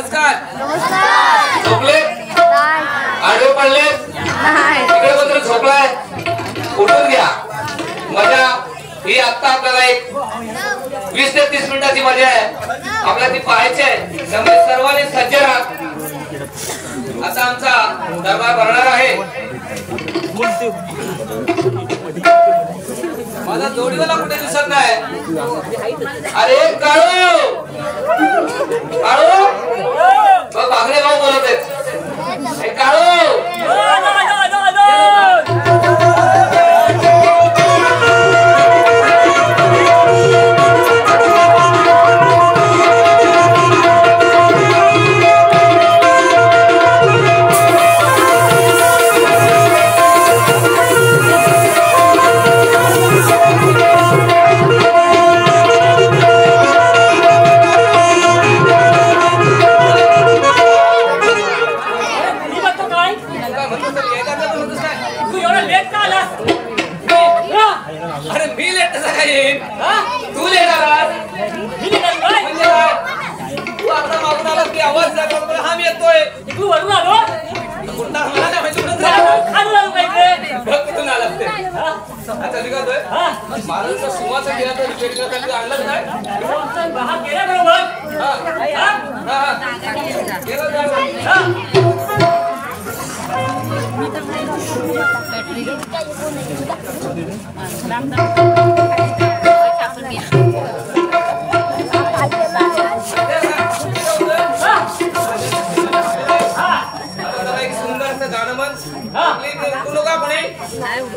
नमस्कार. नमस्कार. झोपले? आडवे पडले? इकडे बद्दल झोपलाय? उठून घ्या. मजा ही आता आपल्याला एक 20 ते 30 मिनिटाची मजा आहे. आपल्याला ती पाहायची आहे. त्यामुळे सर्वांनी सज्ज राहा. आता आमचा दरबार भरणार आहे. माझा जोडीवाला कुठे दिसत नाही. अरे काळू काळू बागडे भाऊ बोलत आहेत. काळू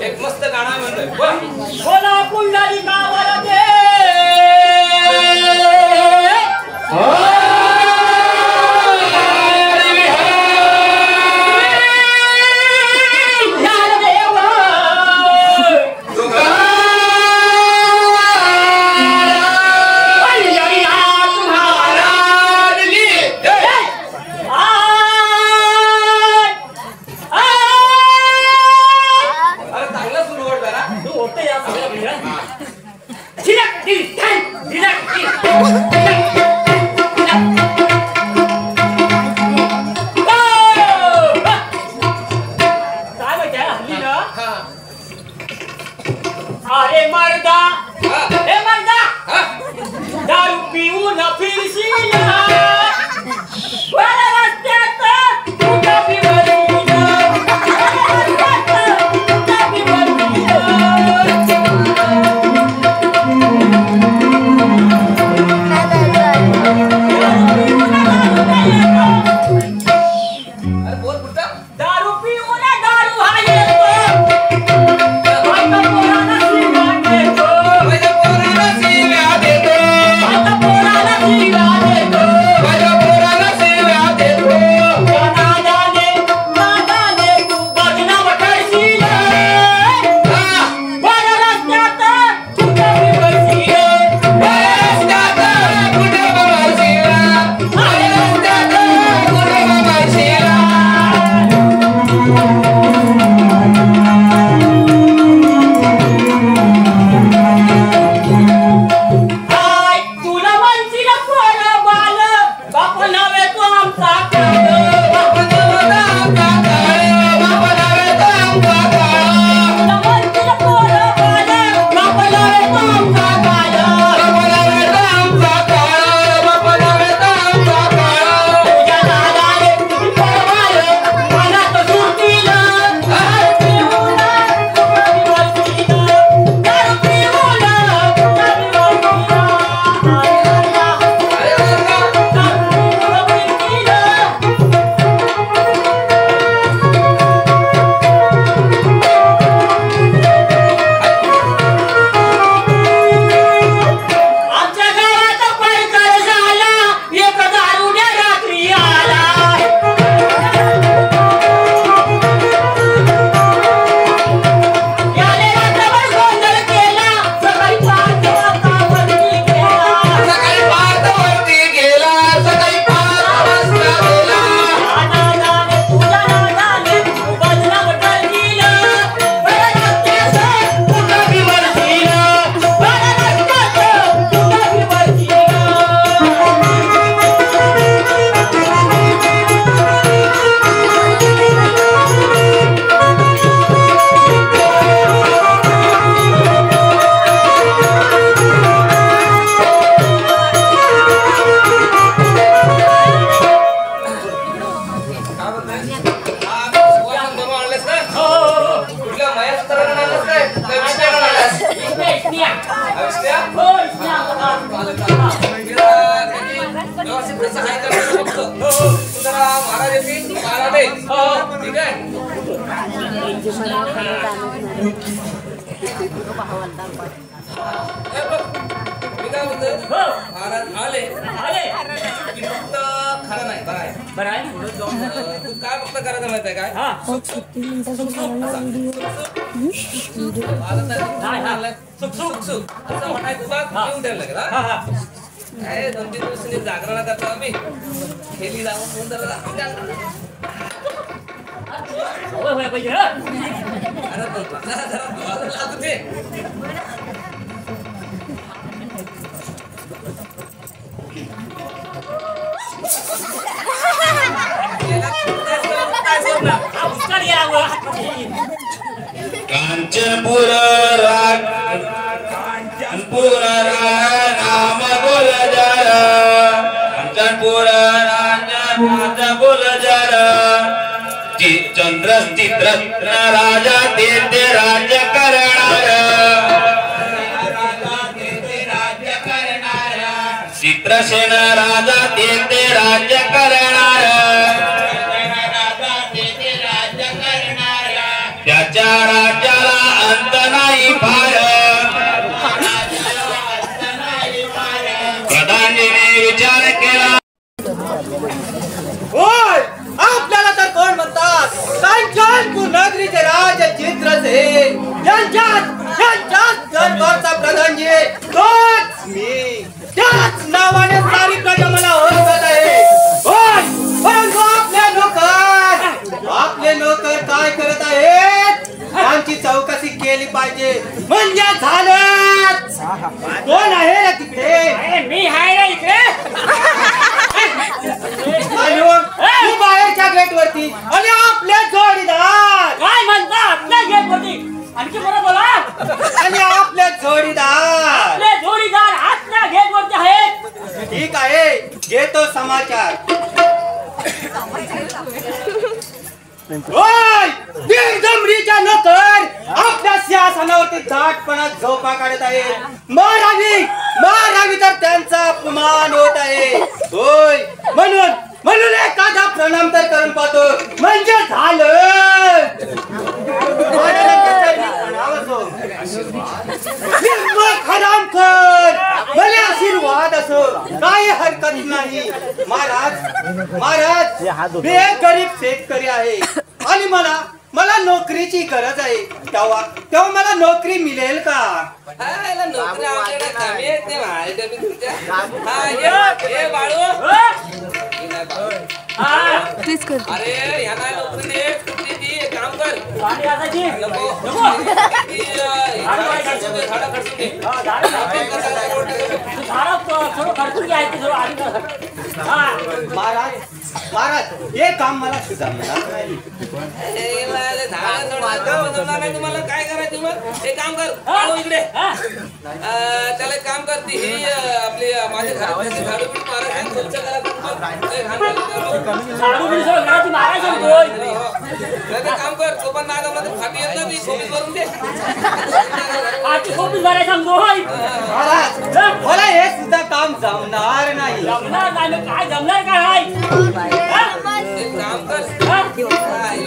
एक मस्त गाणं म्हणतोय. बोला पुंडलिकावर दे जरा महाराज येतील महाराज आहे. ठीक आहे मी काय म्हणतो महाराज आले की फक्त खरं नाही बरं आहे तू काय फक्त करायचं माहित आहे काय असं म्हणायचं बघ घेऊन ठेवलं का काय 2-3 दिवसांनी जागरण करतो आम्ही खेळी जाऊन फोन झाला कांचनपुर कांचनपुर नाम बोल जर कांचनपुर बोल जर चंद्र चित्र राजा ते राज्य करणार चित्रसेन राजा ते राज्य करणार त्याच्या राज्याला अंत नाही फार प्रधानजीने विचार केला होय आपल्याला तर कोण म्हणतात कांचनपूर नगरीचे राज चित्रसेन यांच्यात दरबारचा प्रधानजी तोच मी त्याच नावाने सारी प्रजा मला ओळखत आहे होय परंतु आपले नोकर काय करत आहेत त्यांची चौकशी केली पाहिजे म्हणजे झालं कोण आहे रे तिकडे मी आहे रे इकडे तू बाहेरच्या गेट वरती आणि आपले जोडीदार काय म्हणता आपल्या गेट वरती आणखी बरं बोला आणि आपले जोडीदार आपले जोडीदार आतल्या गेट वरती आहेत ठीक आहे घेतो समाचार दीर्घमरीच्या नोकर आपल्या सिंहासनावरती दाटपणात झोपा काढत आहेत मारावी तर त्यांचा अपमान होत आहे होय म्हणून एखादा प्रणाम तर करून पाहतो म्हणजे झालं भले आशीर्वाद असो काही हरकत नाही महाराज मी एक गरीब शेतकरी आहे आणि मला नोकरीची गरज आहे तेव्हा मला नोकरी मिळेल का नोकरी आमच्याकडे कमी आहेत ते महाराज तुमच्या बाळू अरे यांना नोकरी काम कर महाराज हे काम मला सुद्धा तुम्हाला काय करायचं मग हे काम कर इकडे त्याला काम करते ही आपली माझ्या घराची झाडू स्वच्छ काम कर तो पण नाही जमला तर फाटी येत ना ती खोबीस भरून दे मला हे सुद्धा काम जमणार नाही काय जमणार काय काम कर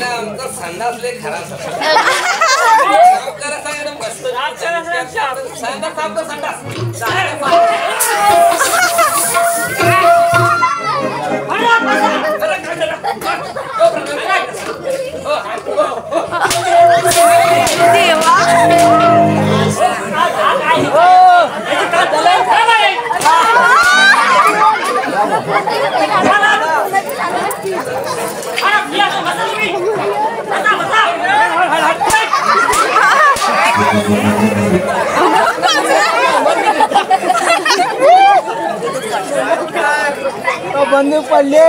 आमचा संडास लय खराब काम करायचा एकदम मस्त संडास काम कर संडास बंद पडले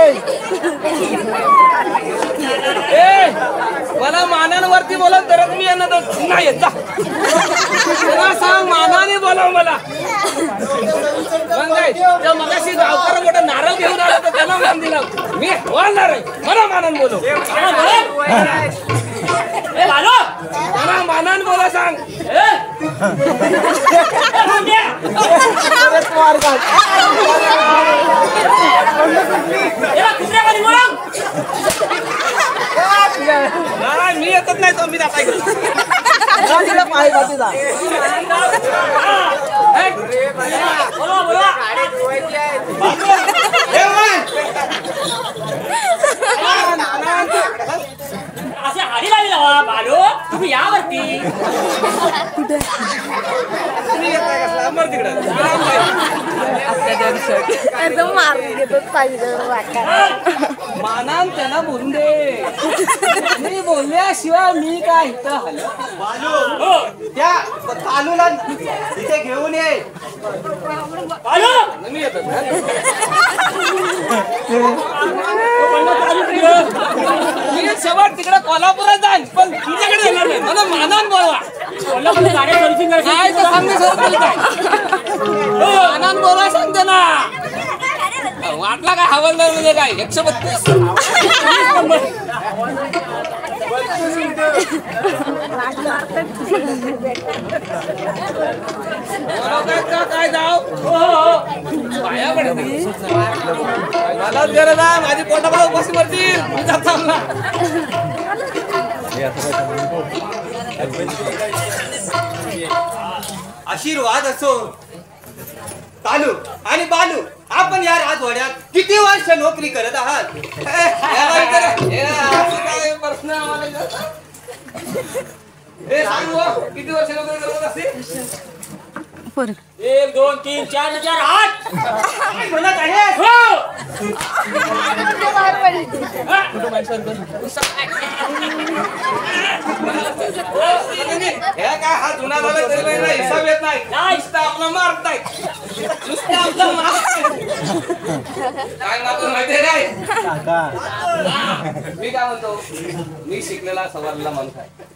मला मानांवरती बोलत तरच मी यांना नाही येत सांग मानाने बोलाव मला मगाशी गावकर मोठा नारळ घेऊन आला तर त्याला मान दिला मी बोलणार आहे मला मानान बोलव मला मानान बोला सांग मी येतच नाही तो मी जाता असे हाडी लागली लावा बालो तुम्ही यावरती मानान त्यांना बोलून दे मी बोलल्याशिवाय मी काय इथं हल्लो बालू त्या कालूला इथे घेऊन ये बालो मी येतो मी शेवट तिकडे कोल्हापुरात जाईन पण तुझ्याकडे येणार नाही मला मानान बोलवा कोल्हापूर गाड्या सर्व्हिसिंग काय तर सांगते सर मानान बोलवा सांगते ना वाटला काय हवालदार म्हणजे काय 132 काय जाऊ पाया पडते मलाच गरज आहे माझी पोटाला उपस्थित करतील मी जातो ना आशीर्वाद असो तालू आणि बालू आपण या राजवाड्यात किती वर्ष नोकरी करत आहात प्रश्न किती वर्ष नोकरी करत असते 1 2 3 4 4 8 म्हणत आहे काय हा जुना झाला तरी हिसाब येत नाही नुसतं आपला मारत नाही नुसतं आपला काय मात्र माहिती काय मी काय म्हणतो मी शिकलेला सवारलेला माणूस आहे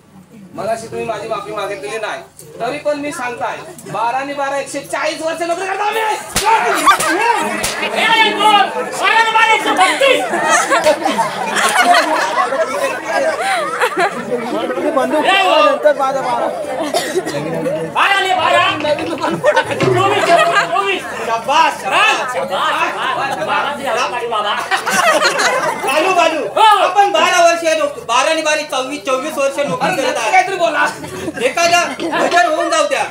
मगाशी तुम्ही माझी माफी मागितलेली नाही तरी पण मी सांगताय 12 आणि 12 140 वर्ष नोकरी करता बालू बालू आपण 12 वर्ष 12 आणि 12 24 वर्ष नोकरी करत आहे काहीतरी बोला एखादा हजर होऊन जाऊ द्या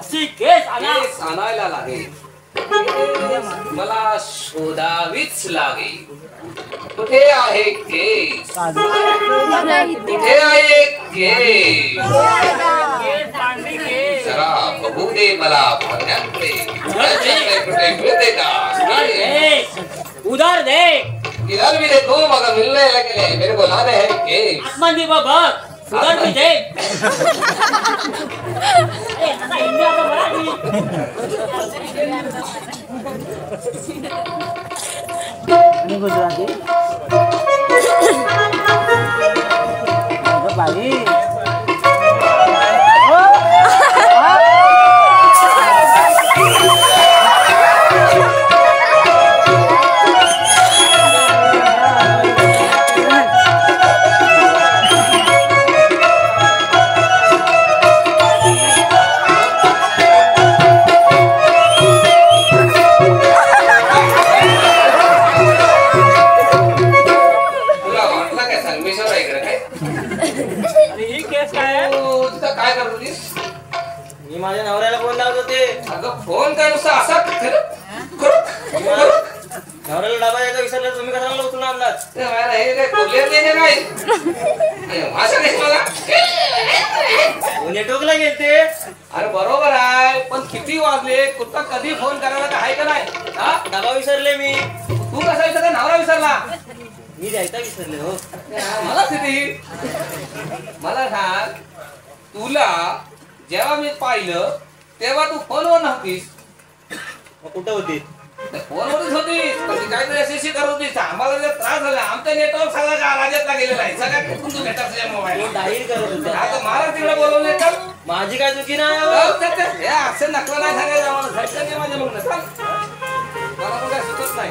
अशी केस आला केस आणायला लागेल, मला शोधावीच लागेल. कुठे आहे केस? कुठे आहे केस? चांगली केस जरा बघू दे मला पाण्याकडे. कुठे मिळते का? उधर दे इधर भी देखो मगर मिलने लगे, मेरे को लाने हैं केस. आसमान भी बघ उधर भी दे आता इंडिया का मराठी बाई माझ्या नवऱ्याला फोन लावत होते. अगं फोन काय नुसता असा नवऱ्याला डबा यायचा विसरला, तुम्ही कशाला उचलून आणलात? हे काय बोलले नाही भाषा नाही मला. नेटवर्कला गेलते. अरे बरोबर आहे, पण किती वाजले, कुठं कधी फोन करायला तर आहे का नाही? हा डबा विसरले मी. तू कसा विसरला? नवरा विसरला? मी द्यायचा विसरले हो. मला किती मला सांग, तुला जेव्हा मी पाहिलं तेव्हा तू फोनवर नव्हतीस. कुठं होती? फोनवरच होतीस, पण ती काहीतरी अशी करत होतीस. आम्हाला जर त्रास झाला, आमचा नेटवर्क सगळा राज्यातला गेलेला आहे. सगळ्या कुठून तू घेतात तुझ्या मोबाईल? डाईल करत होता. आता मला तिकडे बोलवले तर माझी काय चुकी नाही हो. हे असं नकला नाही सांगायचं आम्हाला. जायचं नाही माझ्या मग चाल, मला पण काय सुचत नाही.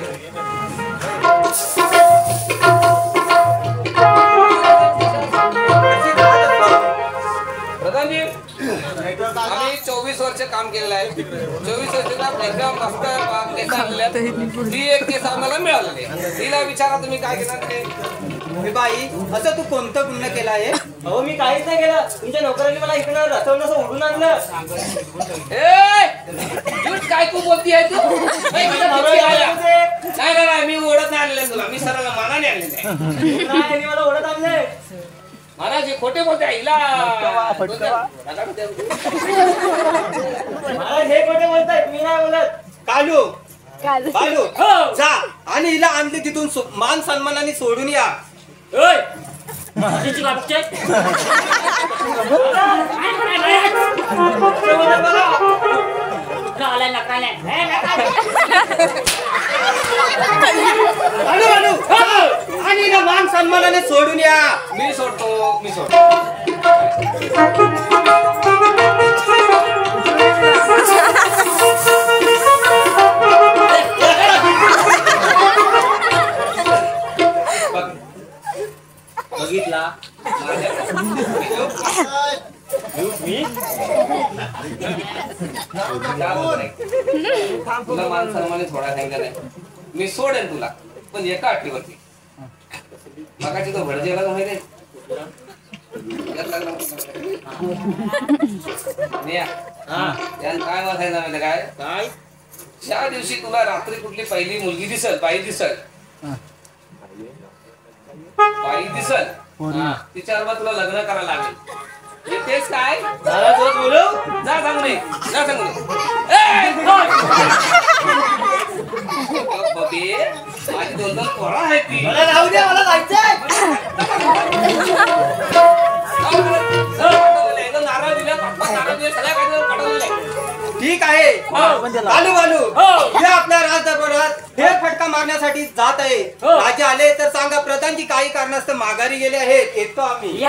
प्रधानजी, आम्ही 24 वर्ष काम केलेलं आहे. 24 वर्षाचा एकदम मस्त केस आणल्यात. ही एक केस आम्हाला मिळालेली आहे. तिला विचारा तुम्ही काय केलं ते. हे बाई, असं तू कोणतं गुन्हा केला आहे? अहो मी काहीच नाही केलं. तुमच्या नोकरांनी मला इकडं रचवून असं उडून आणलं. झूट काय तू बोलती आहे तू? नाही नाही नाही, मी ओढत नाही आणलेलं तुला. मी सरळ मानाने आणलेलं आहे. नाही, मला ओढत आणले. महाराज खोटे बोलते हिला. मला हे खोटे बोलताय, मी नाही बोलत. कालू कालू जा आणि हिला आणली तिथून मान सन्मानाने सोडून या. आणि हिला मान सन्मानाने सोडून या. मी सोडतो, मी सोडतो. बघितला तुला मान सन्माने थोडा सांगितलं नाही. मी सोडेन तुला, पण एका अटीवरती. मगाची तो भडजेला माहिती आहे? काय वाचायचं माहिती काय? काय ज्या दिवशी तुला रात्री कुठली पहिली मुलगी दिसल, बाई दिसल, बाई दिसल, तिच्याबरोबर तुला लग्न करायला लागेल. तेच काय बोलू जा सांगू नये, जा सांगू नये. माझी 2-2 पोरं आहेत ती. मला राहू द्या, मला जायचंय. नारळ दिला, नारळ दिले, सगळ्या काय पाठवलेलं. ठीक आहे. बालू बालू हे आपल्या राजदरबारात हे फटका मारण्यासाठी जात आहे. राजे आले तर सांगा प्रधानजी काही कारणास्तव माघारी गेले आहेत. येतो आम्ही.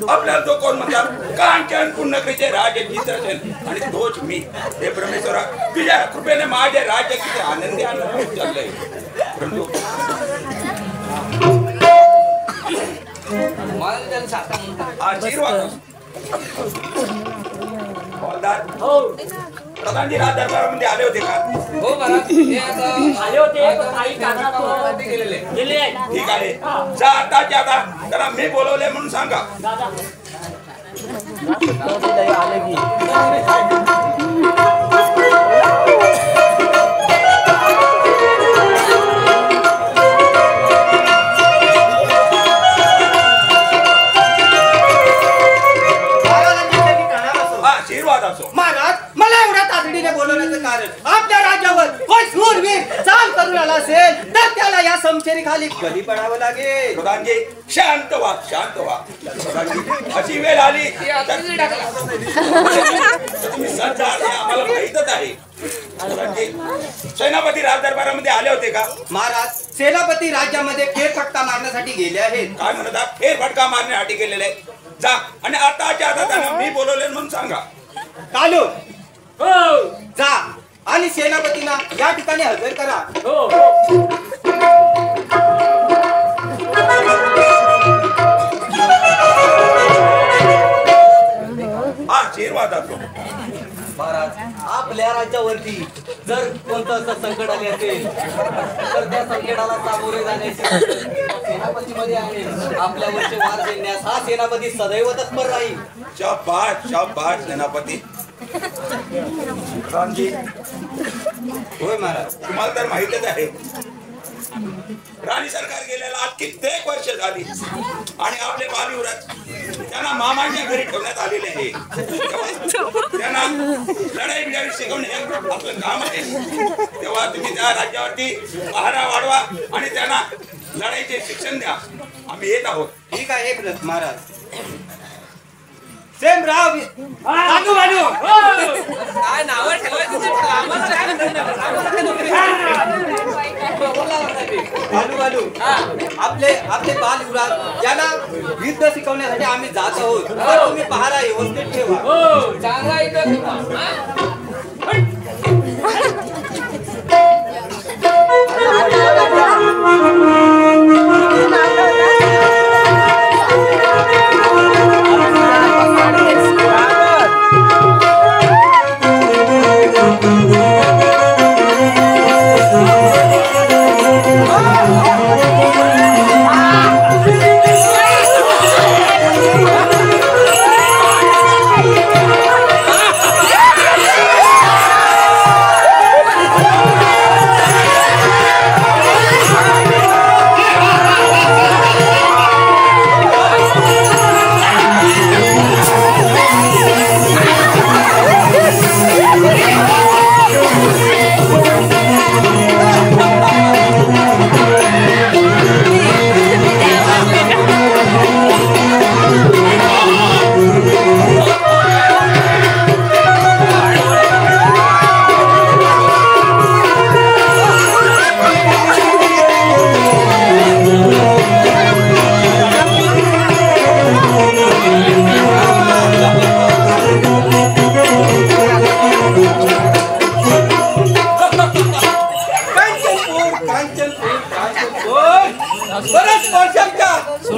आपल्याला तो कोण म्हणतात कांचन पुण्यकरीचे राजे चित्रसेन आणि तोच मी. हे परमेश्वरा तुझ्या कृपेने माझे राज्य किती आनंदी आनंद चाललंय. मला त्यांनी आशीर्वाद हवालदार हो प्रधानजी राज दरबारामध्ये आले होते का? हो महाराज हे आता आले होते पण काही कारणास्तव गेलेले गेले आहेत. ठीक आहे जा आताच्या आता त्याला मी बोलवले म्हणून सांगा. दादा आशीर्वाद असो. महाराज मला एवढ्या तातडीने बोलवण्याचं कारण आपल्या राज्यावर कोण शूरवीर चाल करून आला असेल तर त्याला या समशेरी खाली बली पडावं लागेल. प्रधानजी शांत व्हा शांत व्हा. प्रधानजी अशी वेळ आली तर तुम्ही सज्ज आहात हे आम्हाला माहीतच आहे. प्रधानजी सेनापती राज दरबारामध्ये आले होते का? महाराज सेनापती राज्यामध्ये फेरफटका मारण्यासाठी गेले आहेत. काय म्हणतात? फेरफटका मारण्यासाठी गेलेले जा आणि आताच्या आता त्यांना मी बोलवले म्हणून सांगा. कालू हो जा आणि सेनापतींना या ठिकाणी हजर करा. हो आशीर्वाद असो. महाराज आपल्या राज्यावरती जर कोणतं असं संकट आले असेल तर त्या संकटाला सामोरे जाण्याची सेनापतीमध्ये आहे. आपल्यावरचे वार देण्यास हा सेनापती सदैव तत्पर राहील. शाबास शाबास सेनापती. प्रधानजी होय महाराज. तुम्हाला तर माहितच आहे राणी सरकार गेलेला आज कित्येक वर्ष झाली आणि आपले बालीवरात त्यांना मामांच्या घरी ठेवण्यात आलेले आहे. त्यांना लढाई बिडाई शिकवणे हे आपलं काम आहे. तेव्हा तुम्ही त्या राज्यावरती पहारा वाढवा आणि त्यांना लढाईचे शिक्षण द्या. आम्ही येत आहोत. ठीक आहे महाराज. सेम राव बाजू बाजू काय नाव ठेवायचं ते बालू बालू आपले बाल युवराज यांना युद्ध शिकवण्यासाठी आम्ही जात आहोत. तर तुम्ही पहारा व्यवस्थित ठेवा. हो चांगला इथं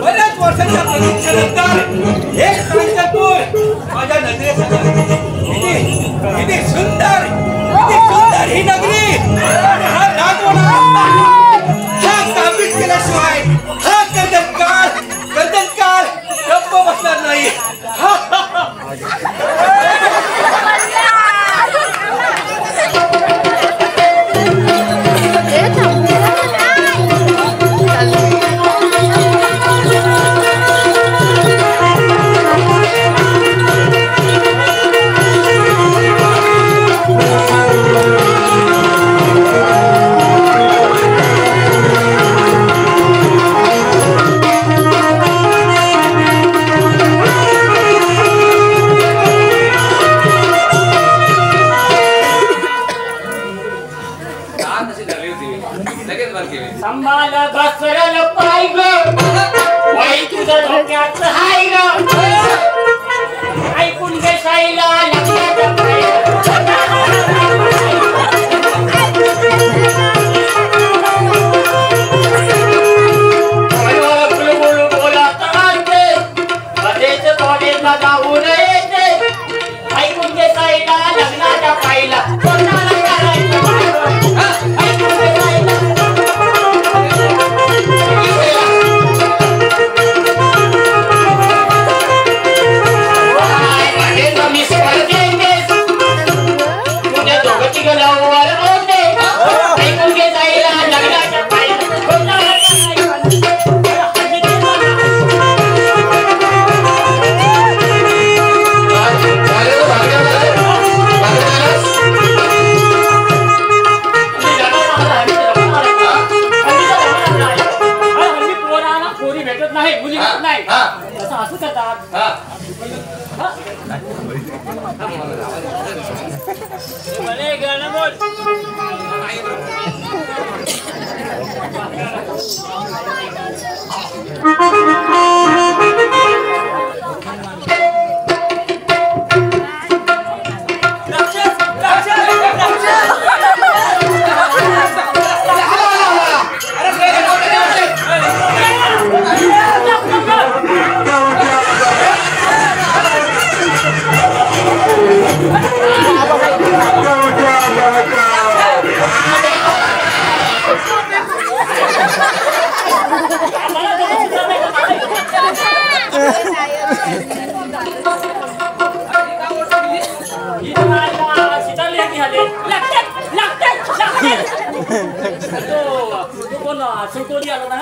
बऱ्याच वर्षांच्या प्रतीक्षेनंतर एक कांचनपूर माझ्या नजरेसमोर किती सुंदर ही नगरी. हा राजवाडा हा काबीज केल्याशिवाय हा कर्दनकाळ गप्प बसणार नाही. म्हणे गाणं बोल. सुटोरी आलो ना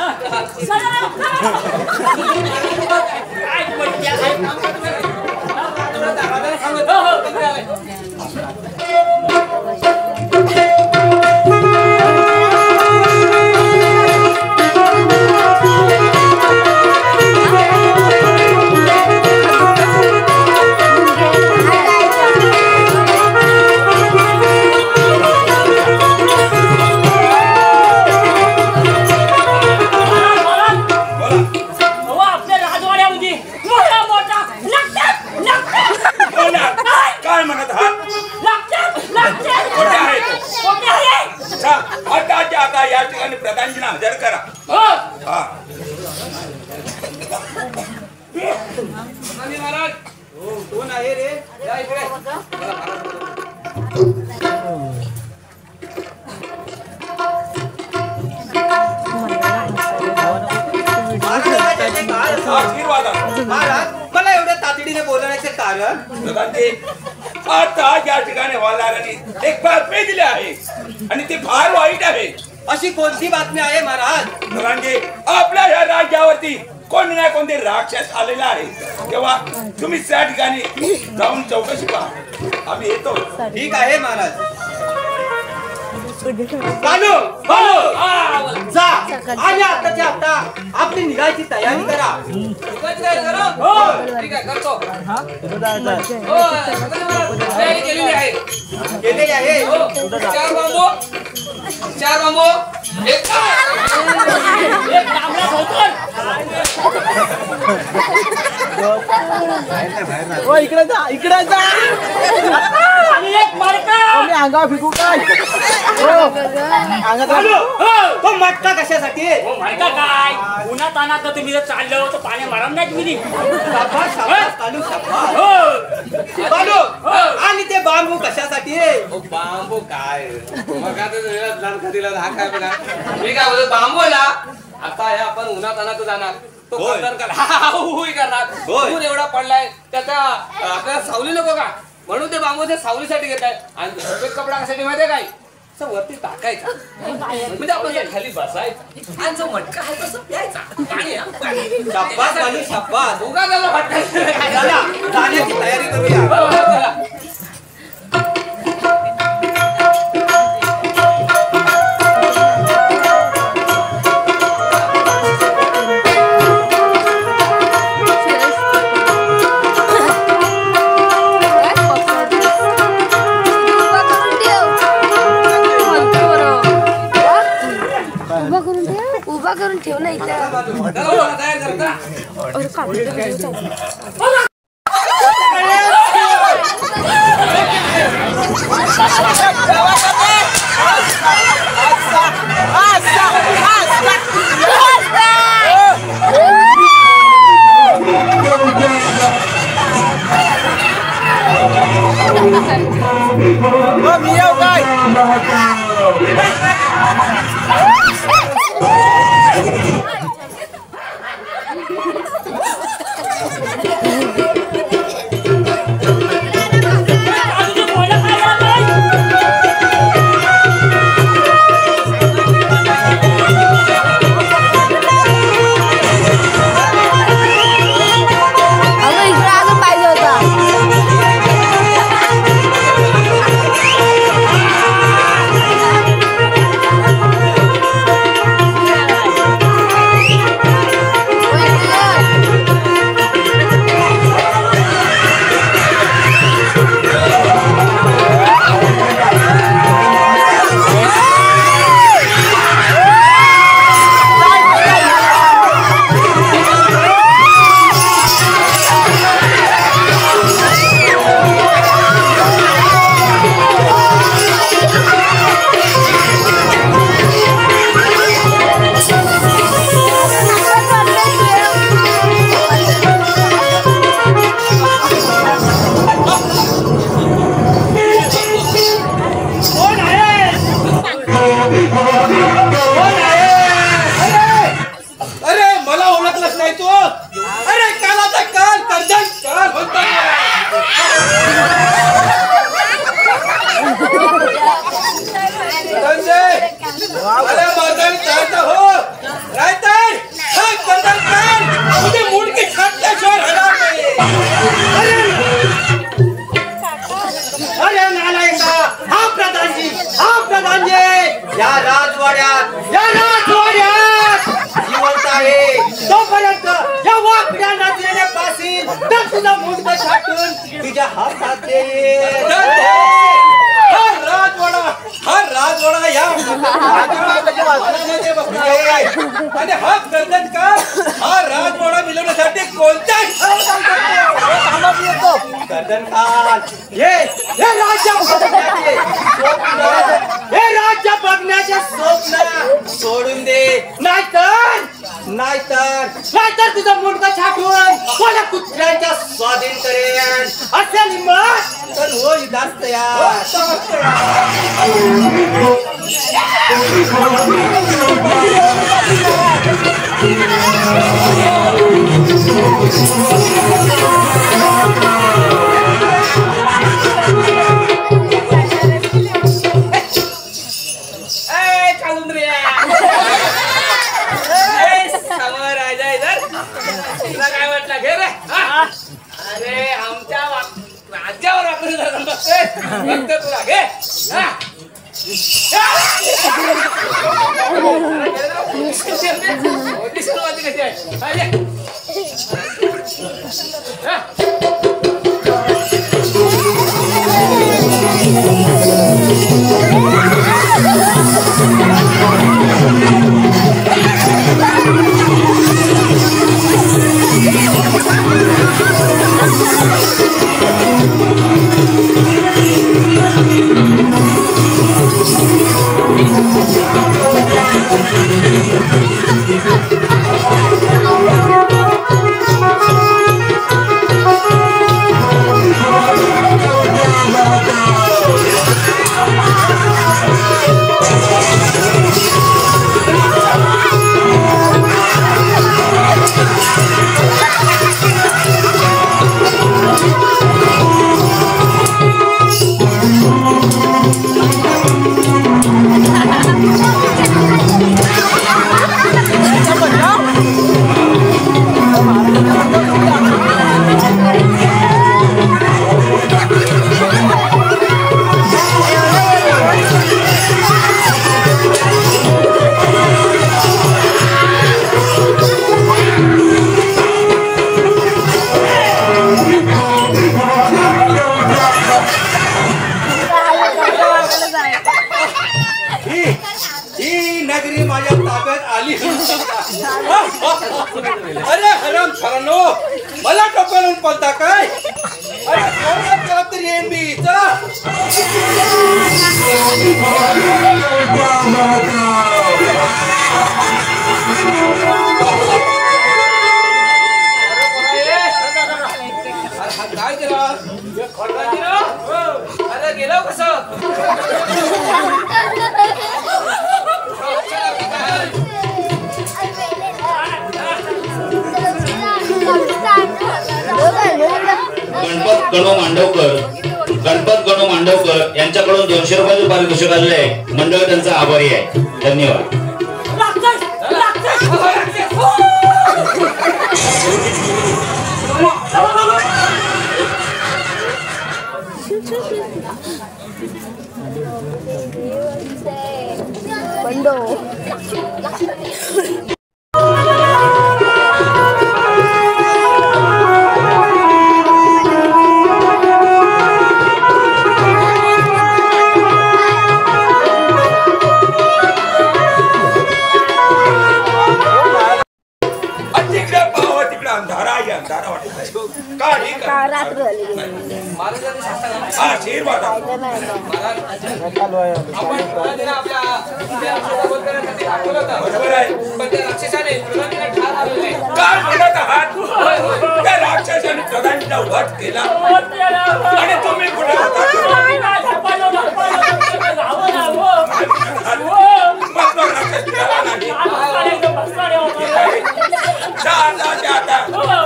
या ठिकाणी प्रधानजींना हजर करा. महाराज कोण आहे रे? या इकडे. महाराज मला एवढ्या तातडीने बोलवण्याचे कारण आता या ठिकाणी हवालदारांनी एक बातमी दिली आहे आणि ती फार वाईट आहे. अशी कोणती बातमी आहे महाराज? म्हणजे आपल्या या राज्यावरती कोणी ना कोणते राक्षस आलेला आहे. तेव्हा तुम्ही त्या ठिकाणी जाऊन चौकशी पहा. आम्ही येतो. ठीक आहे महाराज. बालू जा आणि आताच्या आता आपली निघायची तयारी करा. ठीक आहे करतो. तयारी केलेली आहे. केलेली आहे. चार बांबू एक तांबडा धोतर. इकडे जा इकडे जा आणि एक मडका. अंगावर फिकू काय तो मटका कशासाठी? मडका काय उन्हा तानात तुम्ही जर चाललं तर पाणी मारा नाही तुम्ही. बालू आणि ते बांबू कशासाठी? बांबू काय मग आता काय बघा मी काय बोलतो बांबू ना आता हे आपण उन्हात अनात जाणार तो करणार ऊन एवढा पडलाय त्याचा आपल्याला सावली नको का म्हणून ते बांबू ते सावलीसाठी घेत आहे. आणि सफेद कपडा कशासाठी माहितीये काय असं वरती टाकायचा म्हणजे आपण खाली बसायचं आणि जो मटका आहे तसं प्यायचा. शाब्बास बालू शाब्बास. उगा झाला मटका जाण्याची तयारी करूया. उभा करून ठेव ना इथं. अरे मर्दानी तयार हो रायतर हा कंदन खान तुझे मुंडकी छाटल्याशिवाय राहणार नाही. अरे नालायका हा प्रधानजी या राजवाड्यात जिवंत आहे तोपर्यंत या वाकड्या नाचलेल्या पासील तर तुझा मुंडका छाटून तुझ्या हातात देईल. हा राजवाडा या आणि हा गर्दन का हा राजवाडा मिळवण्यासाठी कोणत्या गर्दन खान हे राज्य बघण्याचे स्वप्न सोडून दे नाहीतर तुझं मुंडका छाटून कोणा कुत्र्यांच्या स्वाधीन करेन असेल मग तर होईल जास्त यार. काय वाटलं घे रे. अरे आमच्या राज्यावर आपण बघतोय तुला घे. कशी आहे अरे हराम छानो मला टोकावून पळता काय. अरे तरी येईन मी काय केलं अरे गेलो कसं गणपत गणू मांडवकर यांच्याकडून 200 रुपयाचे पारितोषिक आले. मंडळ त्यांचा आभारी आहे. धन्यवाद.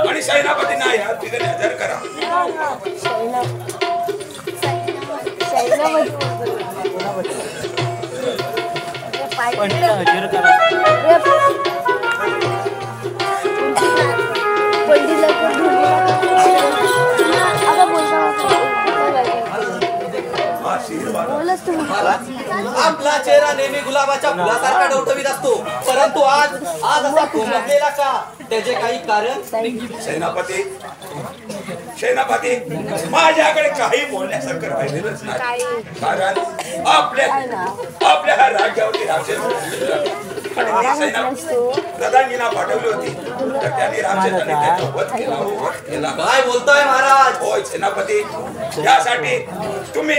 आणि सेनापती नाही हा तिकडे हजर करा. आपला चेहरा नेहमी गुलाबाच्या फुलासारखा डवटवीत असतो, परंतु आज असा कोमजलेला का? त्याचे काही कारण? सेनापती सेनापती माझ्याकडे काही बोलण्यासारखं राहिलेलंच नाही, कारण आपल्या राज्यावरती राक्षस प्रधानजींना पाठवली होती, तर त्यांनी राक्षसाने त्याचा वध केला. काय बोलतोय महाराज? होय सेनापती, यासाठी तुम्ही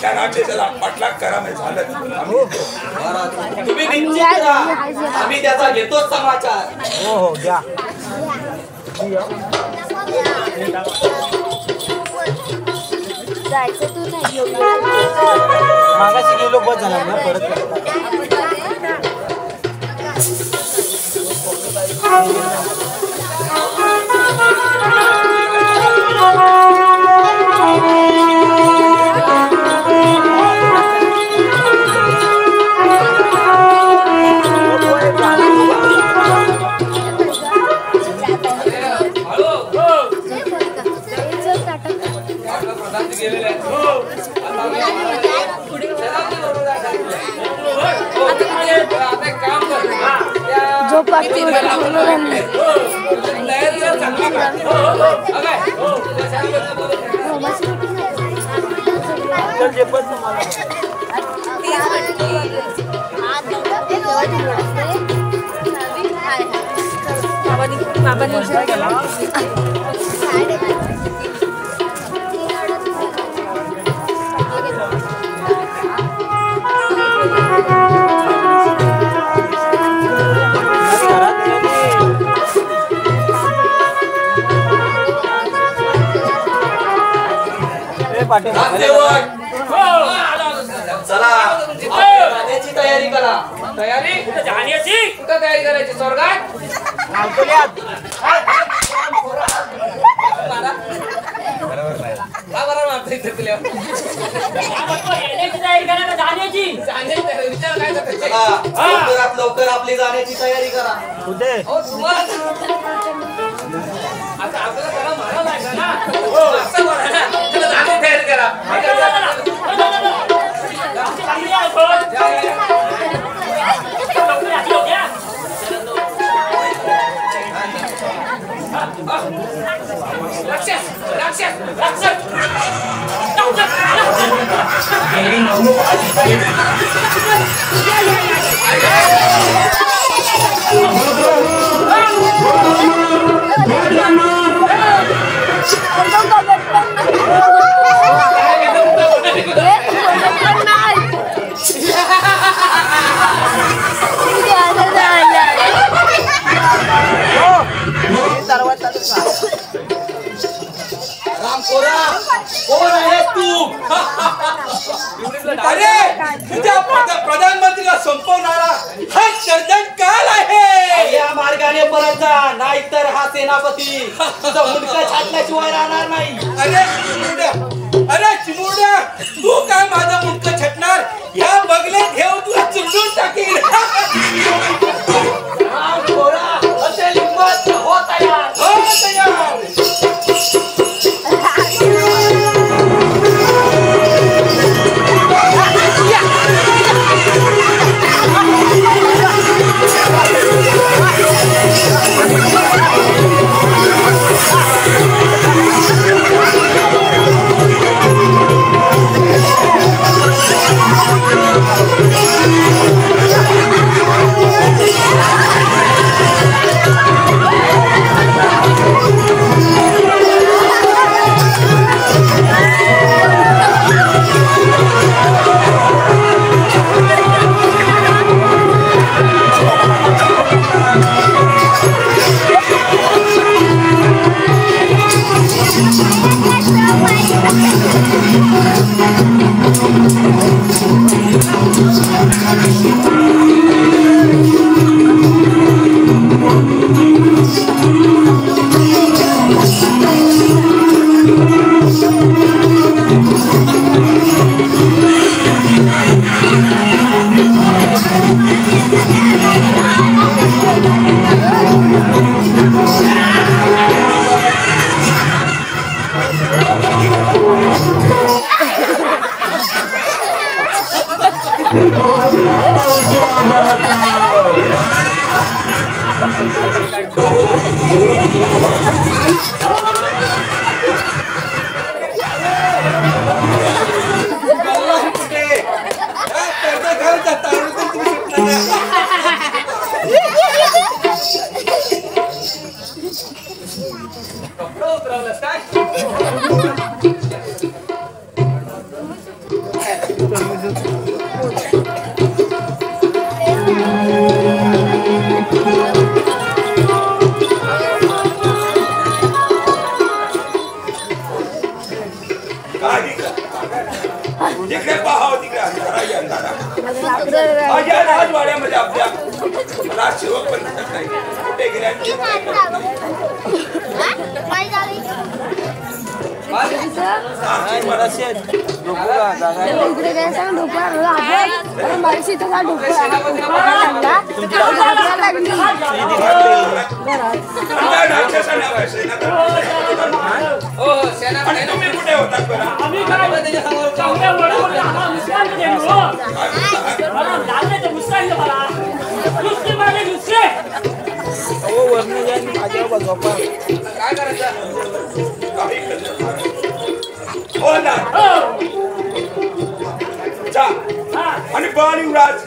त्या राक्षसाला पाठलाग करा म्हणजे झालं. तुम्ही निश्चित राहा, आम्ही त्याचा घेतोच समाचार. हो द्या. जायचं तू नाही मागाशी गेलो बस झाला ना परत. जो पाठी चला जाण्याची तयारी करा. तयारी कुठं जाण्याची? कुठं तयारी करायची? स्वर्गात? विचार काय लवकरात लवकर आपली जाण्याची तयारी करा. कुठे? आता आपल्याला त्याला मारा लागला ना, असं बोला ना, त्याला जाण्याची तयारी करा. कोण आहेस तू? अरे तुझ्या प्रधानमंत्रीला संपवणारा हा चर्दन काल आहे. या मार्गाने परत जा, नाहीतर हा सेनापती तुझा मुंडका छाटल्याशिवाय राहणार नाही. अरे चिमुरड्या, तू काय माझं मुंडकं छटणार? या बगले ठेव, तुला चिरडून टाकील. असेल हिंमत हो तयार. हो तयार. तिकडे पाहाव तिकडे माझ्या राजवाड्यामध्ये आपल्या राजसेवक पण नाही कुठे गेल्या इकडे काय सांग ढोकळा माहिती का ढोकळा आणि तुम्ही कुठे होतात बरं आम्ही काय चांगल्या वडावर मुस्कान देतो मला लागले तर मुस्कान दे मला नुसते मागे नुसते ओ वरने जाईन माझ्या बाजूला काय करायचं हो ना जा आणि बाळीराज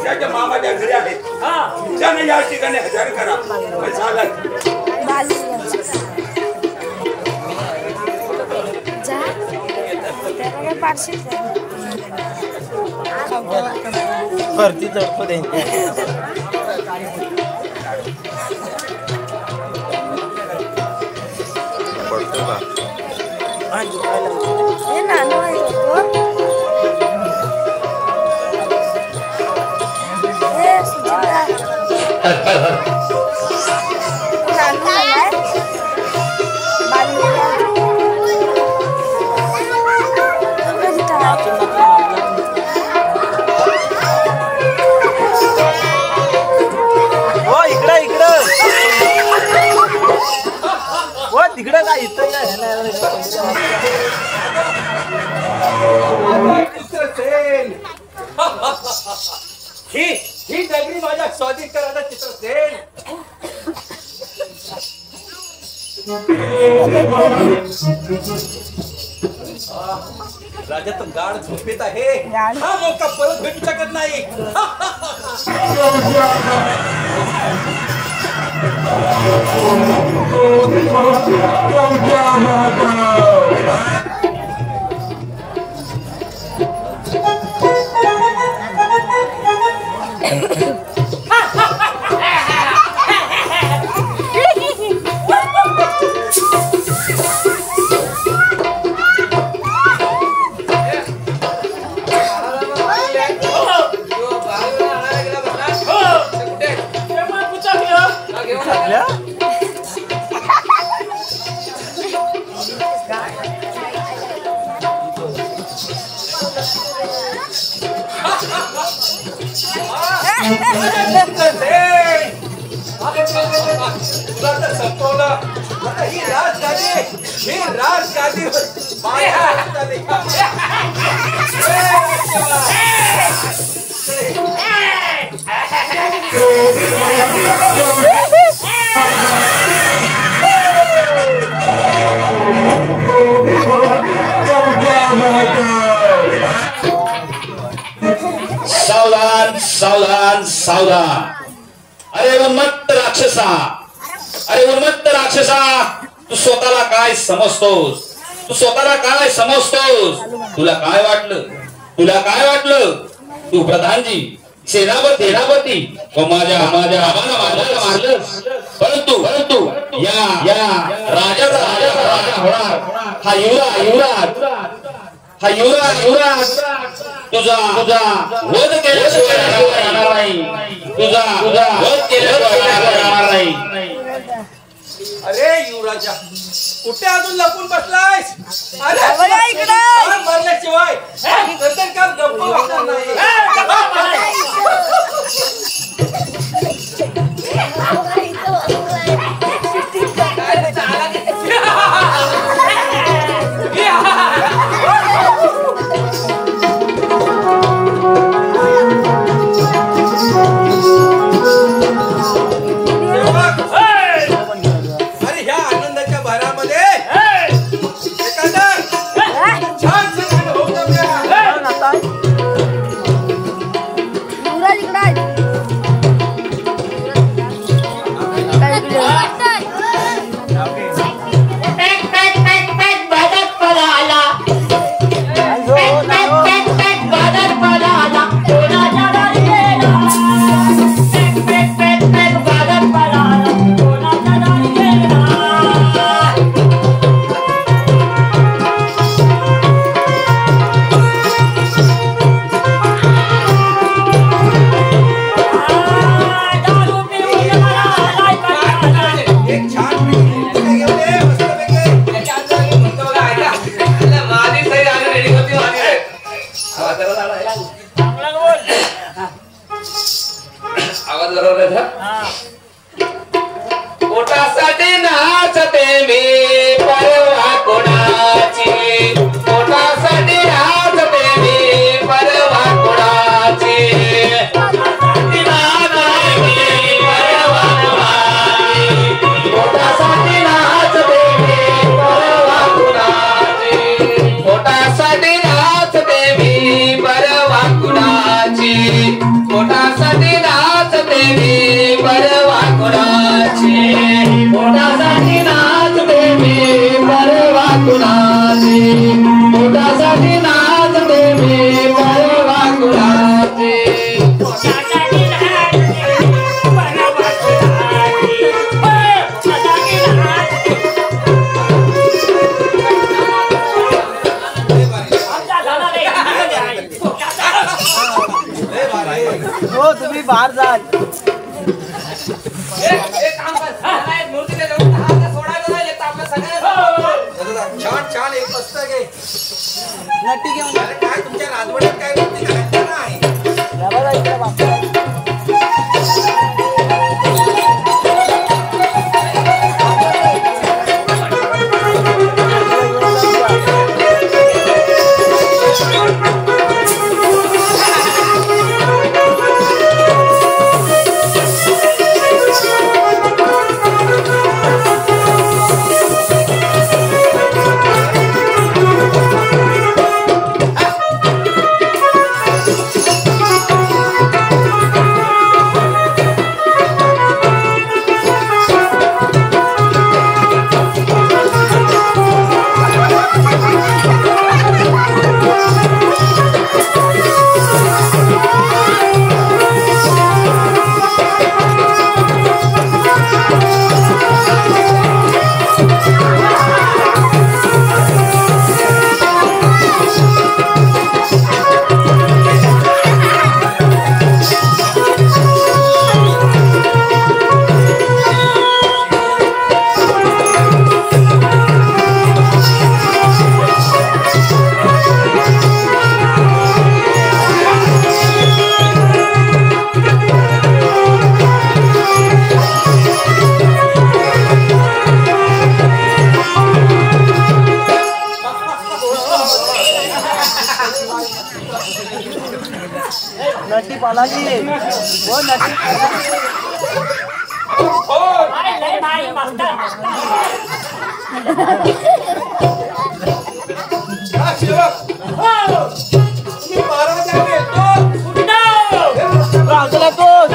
त्याच्या मामाच्या घरी आहेत त्याने या ठिकाणी हजर करा झालं भरती चढतो दे तिकडे काय इथं ही नगरी माझ्या स्वाधीन करायला चित्रसेन राजात गाढ झोपेत आहे हा मौका परत भेटू शकत नाही सावधान सावधान सावधान अरे उन्मत्त राक्षसा अरे उन्मत्त राक्षसा तू स्वतःला काय समजतोस तू स्वतःला काय समजतोस तुला काय वाटलं तू प्रधानजी सेनापती व माझ्या आम्हाला मारलं परंतु या राजाचा राजा होणार हा युवराज तुझा वध केल्याशिवाय राहणार नाही तुझा वध केल्याशिवाय राहणार नाही अरे युवराजा कुठे अजून लपून बसलायस अरे इकडे मरल्याशिवाय काम गप्प वाटणार नाही जरा झाला चांगला बोल. आवाज बरोबर आहे. पोटासाठी नाचते मी परवा कोणाची, पोटासाठी नाचते मी परवा कोणाची, पोटासाठी नाचते मी परवा कोणाची, पोटासाठी नाचते मी परवा कोणाची, पोटासाठी नाचते मी परवा कोणाची, पोटासाठी नाचते मी परवा कोणाची, पोटासाठी नाचते मी परवा कोणाची, पोटासाठी नाचते मी परवा कोणाची. पोटासाठी नाचते, परवा कोणाची. पोटासाठी नाचते. आमचा झाला रे, आमचा आहे. हो तुम्ही बाहेर जाल. छान छान एक पुस्तक आहे. नटी घेऊन अरे काय तुमच्या राजवाड्यात काय गोष्टी करायच्या नाही. नटी बालाजी वो नटी अरे लय भाई मस्त. हा, शिवक. तुम्ही महाराजा येतो. उठो. राजला कोण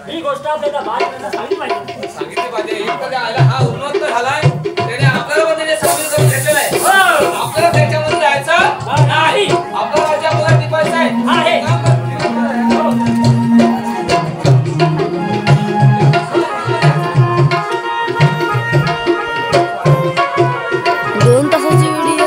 ही गोष्ट आपल्याला बाळांना सांगितली पाहिजे. सांगितली पाहिजे. एक तर आला हा उन्मत्त झालाय, त्याने आपल्याला पण त्याने समजून करून घेतलेलं आहे. आपल्याला त्याच्यामध्ये जायचं नाही. आपल्या राज्यामध्ये टिपायचं आहे. काम कर. दोन तासाची व्हिडिओ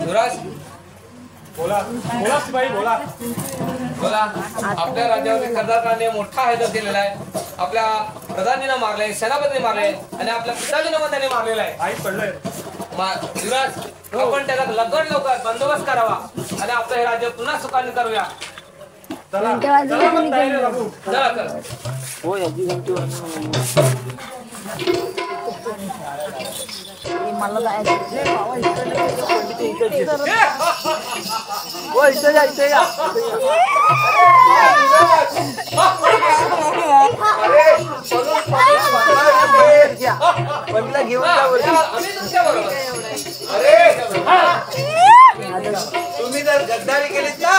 युवराज बोला बाई बोला. बोला. आपल्या राज्यावरती कर्नाटकाने मोठा हैदर केलेला आहे. आपल्या प्रधानीला मारले, सेनापतीने मारले आणि आपल्या पिताजीने पण त्याने मारलेला आहे. आई पडलंय. युवराज आपण त्याला लवकर बंदोबस्त करावा आणि आपलं हे राज्य पुन्हा सुखाने करूया. घंटे वाजले की निघून चला चला. हो याची घंटी मला जायचं हो इथे जा इथे जा पंतला घेऊन जा वरती. आम्ही तुमच्या बरोबर. अरे जर गद्दारी केलीत ना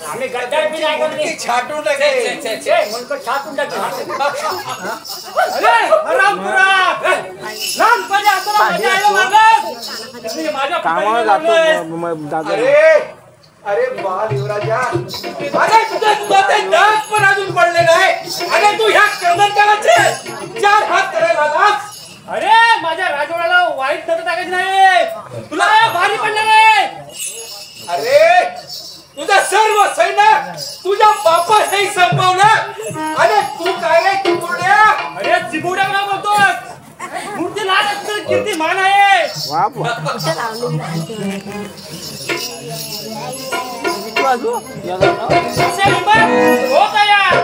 आम्ही गद्दार बी नाही करत. ती छाटून टाकेल. म्हणतो छाटून टाकतो. अरे हरामखोरा. लहानपणी असताना माझ्या आईला मारलं. तुम्ही माझ्या कामावर जातो अरे बाल युवराजा, अरे तुझं ते दात पण अजून पडले नाही आणि तू ह्या कर्मचाऱ्याचे 4 हात करायला लागलास. अरे माझ्या राजवाड्याला वाईट नजर टाकायची नाही. तुला भारी पडलं नाही. अरे तुझं सर्व सैन्य तुझ्या बापाने संपवलं आणि तू काय रे चिमुरड्या? अरे चिमुड्या काय बोलतोस? मूर्ती लहान असते कीर्ती मान आहे. असे विमान होत आहे यार.